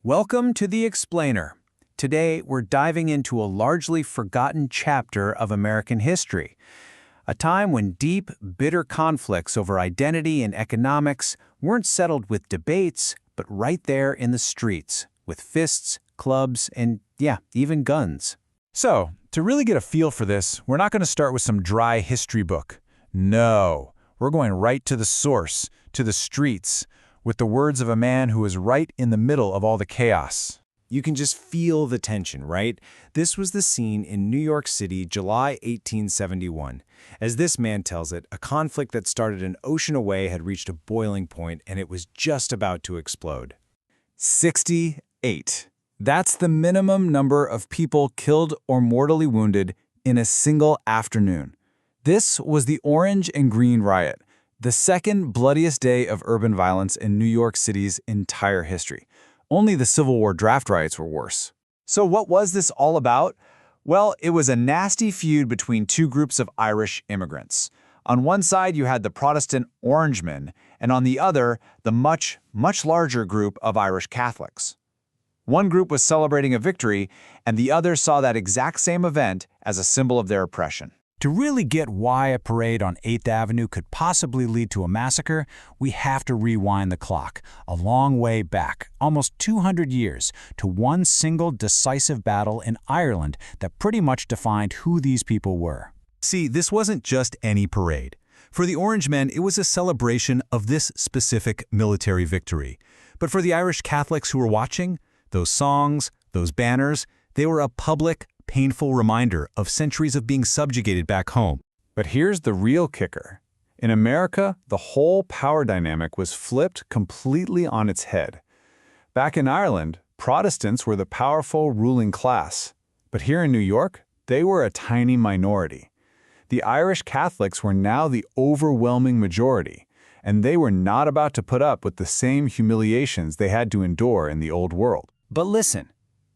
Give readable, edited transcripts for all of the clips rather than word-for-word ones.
Welcome to The Explainer. Today, we're diving into a largely forgotten chapter of American history, a time when deep, bitter conflicts over identity and economics weren't settled with debates, but right there in the streets, with fists, clubs, and, even guns. So, to really get a feel for this, we're not going to start with some dry history book. No, we're going right to the source, to the streets, with the words of a man who was right in the middle of all the chaos. You can just feel the tension, right? This was the scene in New York City, July 1871. As this man tells it, a conflict that started an ocean away had reached a boiling point, and it was just about to explode. 68. That's the minimum number of people killed or mortally wounded in a single afternoon. This was the Orange and Green Riot, the second bloodiest day of urban violence in New York City's entire history. Only the Civil War draft riots were worse. So what was this all about? Well, it was a nasty feud between two groups of Irish immigrants. On one side, you had the Protestant Orangemen, and on the other, the much larger group of Irish Catholics. One group was celebrating a victory, and the other saw that exact same event as a symbol of their oppression. To really get why a parade on 8th Avenue could possibly lead to a massacre, we have to rewind the clock a long way back, almost 200 years, to one single decisive battle in Ireland that pretty much defined who these people were. See, this wasn't just any parade. For the Orangemen, it was a celebration of this specific military victory. But for the Irish Catholics who were watching, those songs, those banners, they were a public, painful reminder of centuries of being subjugated back home. But here's the real kicker. In America, the whole power dynamic was flipped completely on its head. Back in Ireland, Protestants were the powerful ruling class. But here in New York, they were a tiny minority. The Irish Catholics were now the overwhelming majority, and they were not about to put up with the same humiliations they had to endure in the old world. But listen,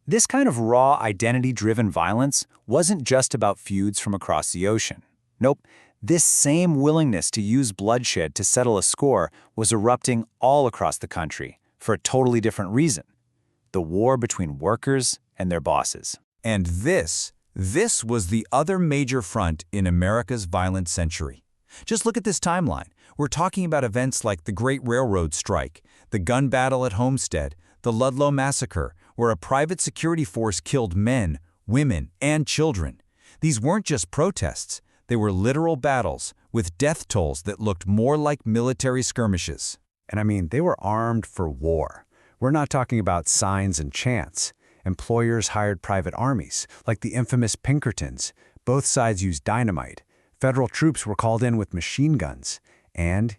this kind of raw, identity-driven violence wasn't just about feuds from across the ocean. Nope, this same willingness to use bloodshed to settle a score was erupting all across the country for a totally different reason: the war between workers and their bosses. And this was the other major front in America's violent century. Just look at this timeline. We're talking about events like the Great Railroad Strike, the gun battle at Homestead, the Ludlow Massacre, where a private security force killed men, women, and children. These weren't just protests. They were literal battles with death tolls that looked more like military skirmishes. And I mean, they were armed for war. We're not talking about signs and chants. Employers hired private armies, like the infamous Pinkertons. Both sides used dynamite. Federal troops were called in with machine guns. And,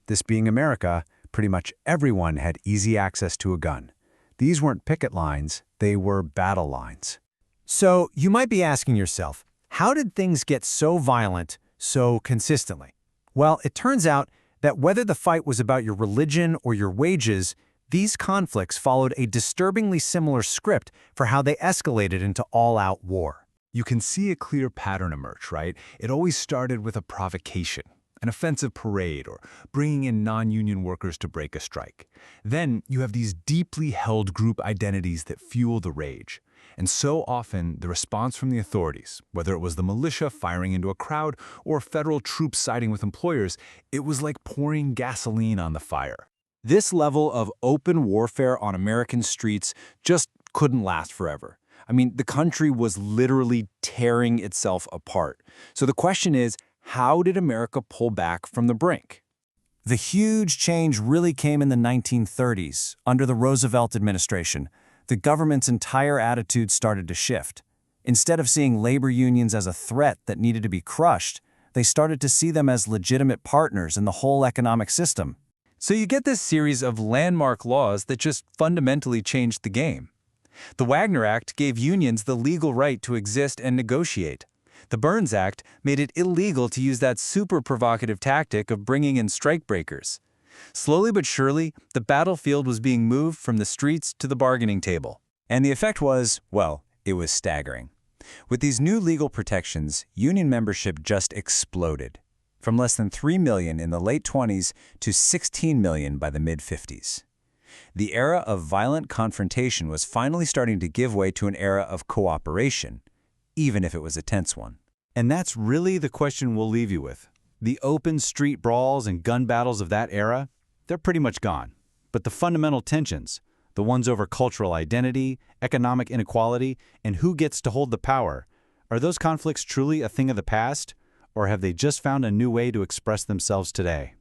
this being America, pretty much everyone had easy access to a gun. These weren't picket lines, they were battle lines. So you might be asking yourself, how did things get so violent so consistently? Well, it turns out that whether the fight was about your religion or your wages, these conflicts followed a disturbingly similar script for how they escalated into all-out war. You can see a clear pattern emerge, right? It always started with a provocation, an offensive parade, or bringing in non-union workers to break a strike. Then you have these deeply held group identities that fuel the rage. And so often, the response from the authorities, whether it was the militia firing into a crowd or federal troops siding with employers, it was like pouring gasoline on the fire. This level of open warfare on American streets just couldn't last forever. I mean, the country was literally tearing itself apart. So the question is, how did America pull back from the brink? The huge change really came in the 1930s, under the Roosevelt administration. The government's entire attitude started to shift. Instead of seeing labor unions as a threat that needed to be crushed, they started to see them as legitimate partners in the whole economic system. So you get this series of landmark laws that just fundamentally changed the game. The Wagner Act gave unions the legal right to exist and negotiate. The Burns Act made it illegal to use that super provocative tactic of bringing in strikebreakers. Slowly but surely, the battlefield was being moved from the streets to the bargaining table. And the effect was, well, it was staggering. With these new legal protections, union membership just exploded, from less than 3 million in the late 20s to 16 million by the mid-50s. The era of violent confrontation was finally starting to give way to an era of cooperation, even if it was a tense one. And that's really the question we'll leave you with. The open street brawls and gun battles of that era, they're pretty much gone. But the fundamental tensions, the ones over cultural identity, economic inequality, and who gets to hold the power, are those conflicts truly a thing of the past, or have they just found a new way to express themselves today?